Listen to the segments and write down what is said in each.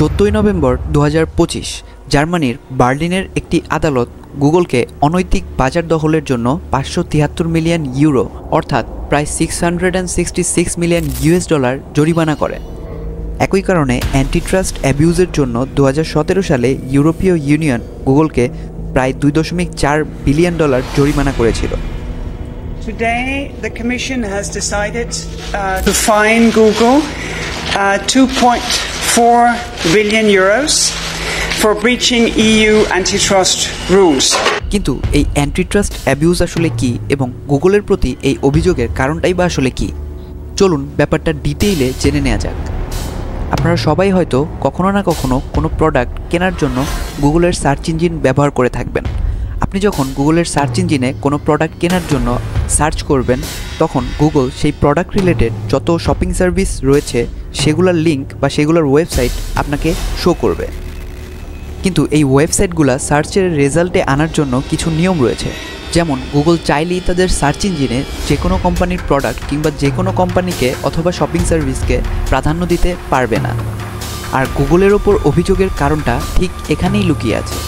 14 November 2025 জার্মানির বার্লিনের একটি আদালত গুগলকে অনৈতিক বাজার দখলের জন্য 573 মিলিয়ন ইউরো অর্থাৎ প্রায় $666 মিলিয়ন জরিমানা করে। একই কারণে অ্যান্টিট্রাস্ট অ্যাবিউজের জন্য 2017 সালে ইউরোপীয় ইউনিয়ন গুগলকে প্রায় $2.4 বিলিয়ন জরিমানা করেছিল। Today, the Commission has decided to fine Google €2.4 billion for breaching EU antitrust rules. কিন্তু এই অ্যান্টিট্রাস্ট অ্যাবিউজ আসলে কি এবং গুগলের প্রতি এই অভিযোগের কারণটাই বা আসলে কি, চলুন ব্যাপারটা ডিটেইলে জেনে নেওয়া যাক। আপনারা সবাই হয়তো কখনো না কখনো কোনো প্রোডাক্ট কেনার জন্য গুগলের সার্চ ইঞ্জিন ব্যবহার করে থাকবেন। আপনি যখন গুগলের সার্চ ইঞ্জিনে কোনো প্রোডাক্ট কেনার জন্য সার্চ করবেন, তখন গুগল সেই প্রোডাক্ট রিলেটেড যত শপিং সার্ভিস রয়েছে সেগুলোর লিঙ্ক বা সেগুলোর ওয়েবসাইট আপনাকে শো করবে। কিন্তু এই ওয়েবসাইটগুলো সার্চের রেজাল্টে আনার জন্য কিছু নিয়ম রয়েছে। যেমন গুগল চাইলেই তাদের সার্চ ইঞ্জিনে যে কোনো কোম্পানির প্রোডাক্ট কিংবা যে কোনো কোম্পানিকে অথবা শপিং সার্ভিসকে প্রাধান্য দিতে পারবে না। আর গুগলের ওপর অভিযোগের কারণটা ঠিক এখানেই লুকিয়ে আছে।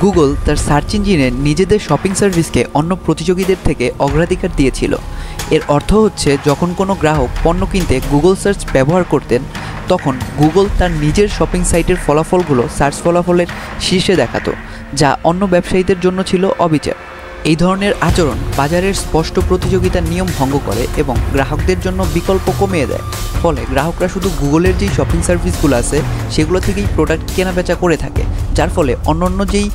গুগল তার সার্চ ইঞ্জিনে নিজেদের শপিং সার্ভিসকে অন্য প্রতিযোগীদের থেকে অগ্রাধিকার দিয়েছিল। এর অর্থ হচ্ছে যখন কোনো গ্রাহক পণ্য কিনতে গুগল সার্চ ব্যবহার করতেন, তখন গুগল তার নিজের শপিং সাইটের ফলাফলগুলো সার্চ ফলাফলের শীর্ষে দেখাতো, যা অন্য ব্যবসায়ীদের জন্য ছিল অবিচার। এই ধরনের আচরণ বাজারের স্পষ্ট প্রতিযোগিতার নিয়ম ভঙ্গ করে এবং গ্রাহকদের জন্য বিকল্প কমিয়ে দেয়। ফলে গ্রাহকরা শুধু গুগলের যেই শপিং সার্ভিসগুলো আছে সেগুলো থেকেই প্রোডাক্ট কেনাবেচা করে থাকে, যার ফলে অন্যান্য যেই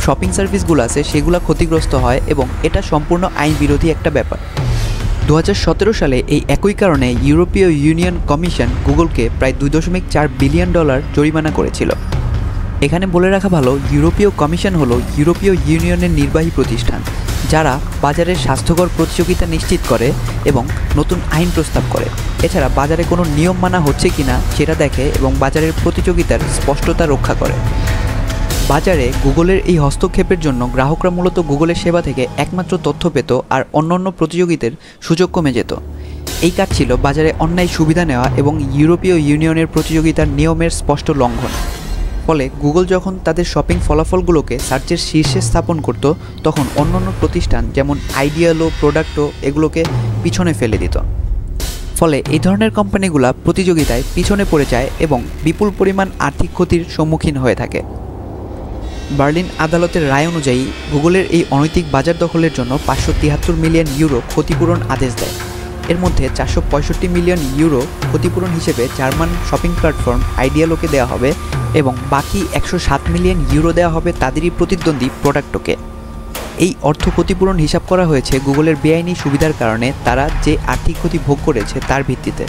শপিং সার্ভিসগুলো আছে সেগুলো ক্ষতিগ্রস্ত হয় এবং এটা সম্পূর্ণ আইন বিরোধী একটা ব্যাপার। 2017 সালে এই একই কারণে ইউরোপীয় ইউনিয়ন কমিশন গুগলকে প্রায় $2.4 বিলিয়ন জরিমানা করেছিল। এখানে বলে রাখা ভালো, ইউরোপীয় কমিশন হলো ইউরোপীয় ইউনিয়নের নির্বাহী প্রতিষ্ঠান, যারা বাজারের স্বাস্থ্যকর প্রতিযোগিতা নিশ্চিত করে এবং নতুন আইন প্রস্তাব করে। এছাড়া বাজারে কোনো নিয়ম মানা হচ্ছে কিনা সেটা দেখে এবং বাজারের প্রতিযোগিতার স্পষ্টতা রক্ষা করে। বাজারে গুগলের এই হস্তক্ষেপের জন্য গ্রাহকরা মূলত গুগলের সেবা থেকে একমাত্র তথ্য পেত আর অন্যান্য প্রতিযোগীদের সুযোগ কমে যেত। এই কাজ ছিল বাজারে অন্যায় সুবিধা নেওয়া এবং ইউরোপীয় ইউনিয়নের প্রতিযোগিতার নিয়মের স্পষ্ট লঙ্ঘন। ফলে গুগল যখন তাদের শপিং ফলাফলগুলোকে সার্চের শীর্ষে স্থাপন করত, তখন অন্যান্য প্রতিষ্ঠান যেমন আইডিয়ালো, প্রোডাক্টও এগুলোকে পিছনে ফেলে দিত। ফলে এই ধরনের কোম্পানিগুলো প্রতিযোগিতায় পিছনে পড়ে যায় এবং বিপুল পরিমাণ আর্থিক ক্ষতির সম্মুখীন হয়ে থাকে। বার্লিন আদালতের রায় অনুযায়ী গুগলের এই অনৈতিক বাজার দখলের জন্য 573 মিলিয়ন ইউরো ক্ষতিপূরণ আদেশ দেয়। এর মধ্যে 465 মিলিয়ন ইউরো ক্ষতিপূরণ হিসেবে জার্মান শপিং প্ল্যাটফর্ম আইডিয়ালোকে দেওয়া হবে এবং বাকি 107 মিলিয়ন ইউরো দেওয়া হবে তাদেরই প্রতিদ্বন্দ্বী প্রোডাক্টকে। এই অর্থ ক্ষতিপূরণ হিসাব করা হয়েছে গুগলের বেআইনি সুবিধার কারণে তারা যে আর্থিক ক্ষতি ভোগ করেছে তার ভিত্তিতে।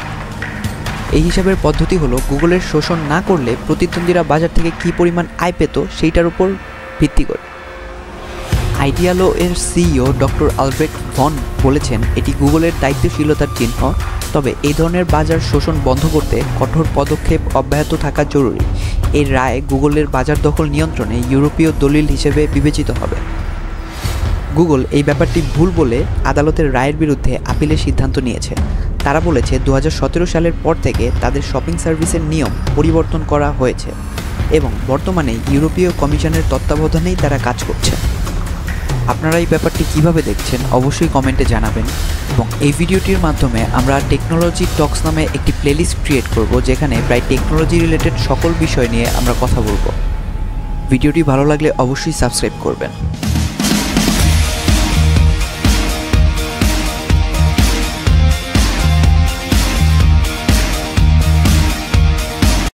এই হিসাবের পদ্ধতি হলো গুগলের শোষণ না করলে প্রতিদ্বন্দ্বীরা বাজার থেকে কী পরিমাণ আয় পেত সেইটার উপর ভিত্তি করে। আইডিয়ালো এর সিইও ডক্টর আলব্রেক্ট ভন বলেছেন, এটি গুগলের দায়িত্বশীলতার চিহ্ন। তবে এই ধরনের বাজার শোষণ বন্ধ করতে কঠোর পদক্ষেপ অব্যাহত থাকা জরুরি। এই রায় গুগলের বাজার দখল নিয়ন্ত্রণে ইউরোপীয় দলিল হিসেবে বিবেচিত হবে। গুগল এই ব্যাপারটি ভুল বলে আদালতের রায়ের বিরুদ্ধে আপিলের সিদ্ধান্ত নিয়েছে। তারা বলেছে 2017 সালের পর থেকে তাদের শপিং সার্ভিসের নিয়ম পরিবর্তন করা হয়েছে এবং বর্তমানে ইউরোপীয় কমিশনের তত্ত্বাবধানেই তারা কাজ করছে। আপনারা এই ব্যাপারটি কিভাবে দেখছেন অবশ্যই কমেন্টে জানাবেন এবং এই ভিডিওটির মাধ্যমে আমরা টেকনোলজি টক্স নামে একটি প্লেলিস্ট ক্রিয়েট করব, যেখানে প্রায় টেকনোলজি রিলেটেড সকল বিষয় নিয়ে আমরা কথা বলবো। ভিডিওটি ভালো লাগলে অবশ্যই সাবস্ক্রাইব করবেন।